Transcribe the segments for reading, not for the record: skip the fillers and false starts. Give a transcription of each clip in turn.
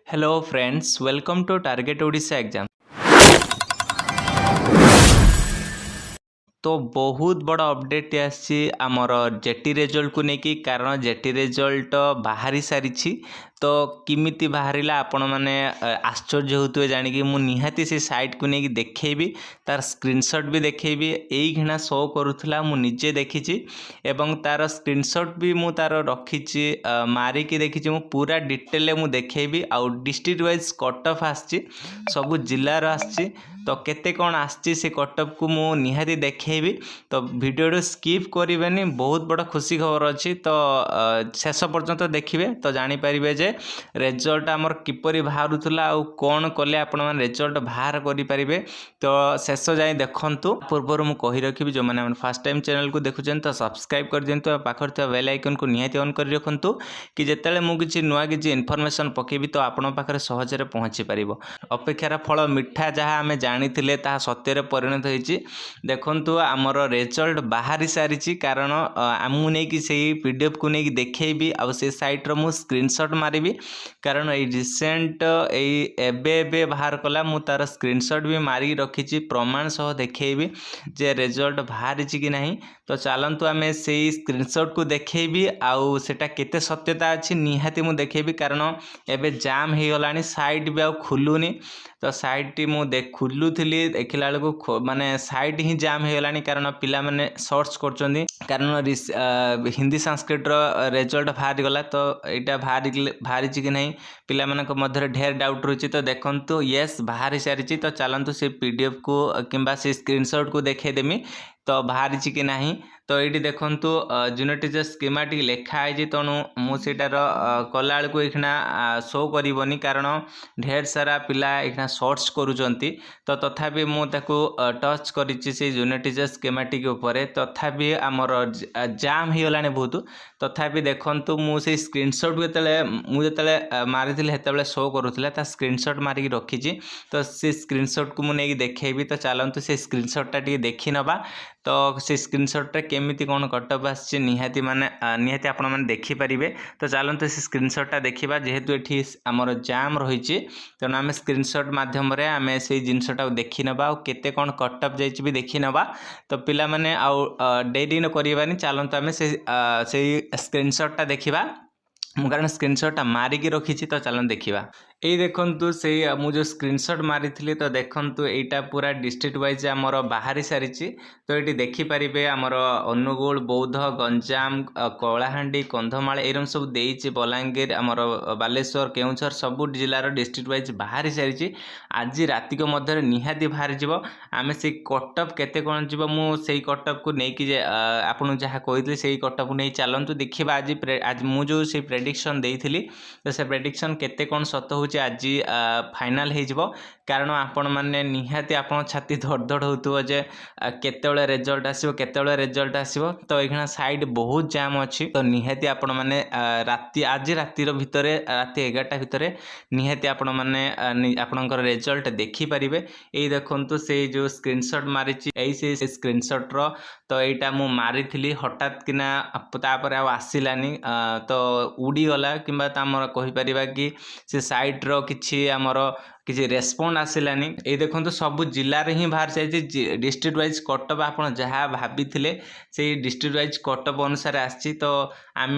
Hello friends, welcome to Target Odisha exam। तो बहुत बड़ा अपडेट आसी आमर जेटी रिजल्ट को लेकिन कारण जेटी रिजल्ट बाहरी सारी तो किमिति बाहरिला आपण मैंने आश्चर्य होते जानिकी मु निहाती से साइट को लेकिन देखी तार स्क्रीनशॉट भी देखी यही घिना शो करूला मु निजे देखी एवं तार स्क्रीनशॉट भी मु तार रखी मारिकी देखी मु पूरा डिटेल मु देखेबी आउ डिस्ट्रिक्ट वाइज कट ऑफ आसी सबु जिलार आसी तो केते कौन आसी से कट ऑफ को मु निहाती देखेबी तो वीडियो स्किप करेनि बहुत बड़ा खुशी खबर अच्छी तो शेष पर्यंत देखिए तो जानीपर जे रिजल्ट आमर किपरि बाहरुला आ कौन कले आपण मैंने रिजल्ट बाहर करें तो शेष जाए देखु पूर्व मुझे कही रखी जो मैंने फर्स्ट टाइम चैनल को देखुं तो सब्सक्राइब कर दिंतु पाखर बेल आइकन को निहाती ऑन कर रखु कि जिते मुझे नुआ किसी इनफॉरमेशन पकेबी तो आपण पाखे सहजरे पहुँची पार अपेक्षार फल मिठा जहाँ आम जानी सत्य परिणत होती देखु आमर रिजल्ट बाहरी सारी कारण आमू नहीं से पीडीएफ को नहीं देखेबी आ से साइट्र मु स्क्रीनशॉट मारिबी कारण ये रिसेंट एबे बाहर कला मु तार स्क्रीनशॉट भी मारी रखी प्रमाण सह देखेबी जे रिजल्ट बाहरी कि नहीं तो चलतु आम से स्क्रीनशॉट को देखेबी आउ सेटा केते सत्यता अच्छी निहाती मु देखेबी कारण एबे जाम हो गलानी साइट भी आ खुलूनी तो साइट मु खुलुली देखला बेलू माने साइट ही जाम हो गलानी कारण पिला माने सर्च कर कारण हिंदी संस्कृत रिजल्ट बाहरी गला तो यहाँ बाहरी कि नहीं पिला मानक मध्य ढेर डाउट रही तो देखंतु येस बाहरी सारी तो चलतु से पीडीएफ को किंबा से स्क्रीनशॉट को देखेदेमी तो बाहरी कि नहीं तो ये देखु जूनियर स्कीमेटिक लिखाई तेणु मुझार कला बेलू ये शो करनी कारण ढेर सारा पिला ये सर्च करुँच तो तथापि मुझे टच करी जूनियर स्कीमेटिक उपर तथापि आमर जाम हो गला बहुत तथापि देखु मुझे स्क्रीनशॉट मुझे मारी शो करूला स्क्रीनशॉट मारिक रखी तो से स्क्रीनशॉट को मुझे देखेबी तो चलतु से स्क्रीनशॉटा देखी नवा तो से स्क्रीनशॉट केमिति कौन कटअप आसी निहाती माने निहाती आपण माने देखि परिबे तो चलतु से स्क्रीनशॉटा देखिबा जेहेतु एठी हमर जाम रही तेणु आम स्क्रीनशॉट माध्यम आम से जिनसटा देखी नवा केते कौन कटअप जाइए भी देखी नवा तो पिला माने आउ डेरी न करबानी चलतु आम से स्क्रीनशॉटा देखिबा मु कारण स्क्रीनशॉटा मारिकी रखी तो चलन देखा यही देखु से मुझे स्क्रीनशॉट मारी तो देखु यहाँ पूरा डिस्ट्रिक्ट वाइज आमर बाहरी सारी तो ये देखिपारे आमर अनुगुल बौद्ध गंजाम कलाहांडी कंधमाल एरम सब देती बलांगीर आमर बालेश्वर केउझर सब जिलार डिस्ट्रिक्ट वाइज बाहरी सारी आज राति मध्य निहाती बाहरी जीव आम से कटअप केते कौन जीव मुझे कटअप को लेकिन आपन जहाँ कही से कटअप नहीं चलतु देखा आज मुझे से प्रेडिक्शन देती तो से प्रेडिक्शन केते कौन सत हो आज फाइनाल हो कारण आपण मैंने निहाती आप छाती धड़ होते जे केतले रिजल्ट आसो केतले रिजल्ट आसो तो ये साइड बहुत जाम अच्छी तो निहाती आपण मैंने राति आज रातिर भितर राति 11टा भितर निहाती आपण मैंने आपणकर रिजल्ट देखिपारे यही देखु से जो स्क्रीनशॉट मारी से स्क्रीनशॉट्र तो यहाँ मु मारी हठात किना तापर आसलानी तो उड़ीगला कि कहीपर कि से साइट्र किसी आमर किसी रेस्पॉन्ड आसलानी ये देखो सब जिले ही बाहर जाइए डिस्ट्रिक्ट वाइज कटअप आप जहाँ भाभी से डिस्ट्रिक्ट वाइज कटअप अनुसार आसी तो आम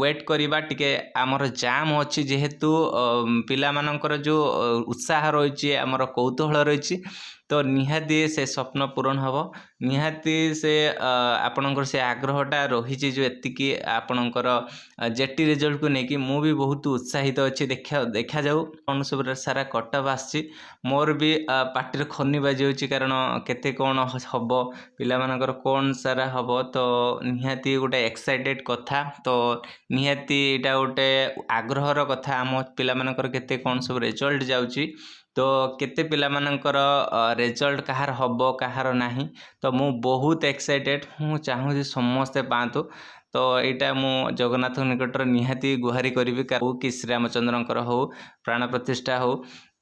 वेट करवा टिके आमर जाम अच्छी जेहेतु पिला मानकर जो उत्साह रही आमर कौतूहल रही तो निहाती से स्वप्न पूरण हम निहाती से आपणकर से आग्रहटा रही जो एतिकी आपणकर जेटी रिजल्ट को लेकिन मु भी बहुत उत्साहित अच्छी देखा जाऊ सब सारा कटअप आसी मोर भी पार्टी खनि बाजी कारण केते कौन हम पिला मानकर कौन सारा हम तो निहाती गोटे एक्साइटेड कथा तो निहाती यहाँ गोटे आग्रहर कथा आम पिला मानकर केते कौन सब रिजल्ट जाउची तो केते पिला मानकर रिजल्ट कहार हब कहार नाही तो मु बहुत एक्साइटेड मु चाहूँ समस्ते पातु तो यहाँ मु जगन्नाथ निकटर निहाती गुहारी करी कि श्रीरामचंद्रंकर हो प्राण प्रतिष्ठा हो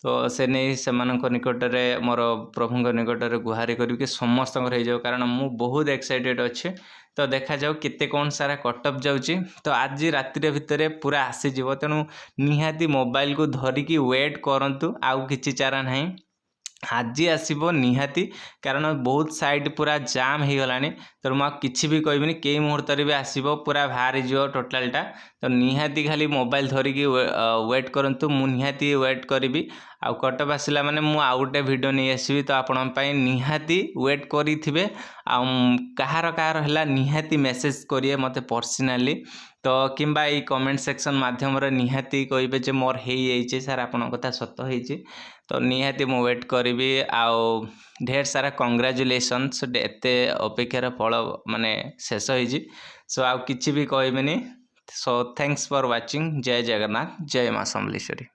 तो से नहीं से निकट में मोर प्रभु निकट में गुहारी करी समस्त हो जाओ कारण मु बहुत एक्साइटेड अच्छे तो देखा जाऊ केते कौन सारा कटअप जाउची। तो आज राति भितर पूरा आसीजिव, तेणु निहाती मोबाइल को धरिकी वेट करंतु, आउ किछि चारा नहीं। आज आसब निहाती, कारण बहुत साइड पूरा जाम हो गलानी। तो मुझे किसी भी कहबिनी कई मुहूर्त भी आसब पूरा बाहरी जीव टोटालटा। तो निहाती खाली मोबाइल धरिकी वेट करंतु, मु निहाती वेट करी। आउ कटअप आसला माने मु आउ गोटे वीडियो नहीं आसबि। तो आपण पई निहाती वेट करिथिबे। आउ कहार कहार हला निहाती मेसेज करिए मते पर्सनली। तो किंबा ई कमेंट सेक्शन माध्यम रे निहाती कहबे जे मोर हेई जाइछे सर, आपन कथा सत्य होइछे। तो निहाती मु वेट करी। आउ ढेर सारा कंग्रेचुलेशन्स, एते अपेक्षार फल माने शेष होइछी। सो आउ किछि भी कहबेनी। So thanks for watching. जय जगन्नाथ, जय मां समलेश्वरी।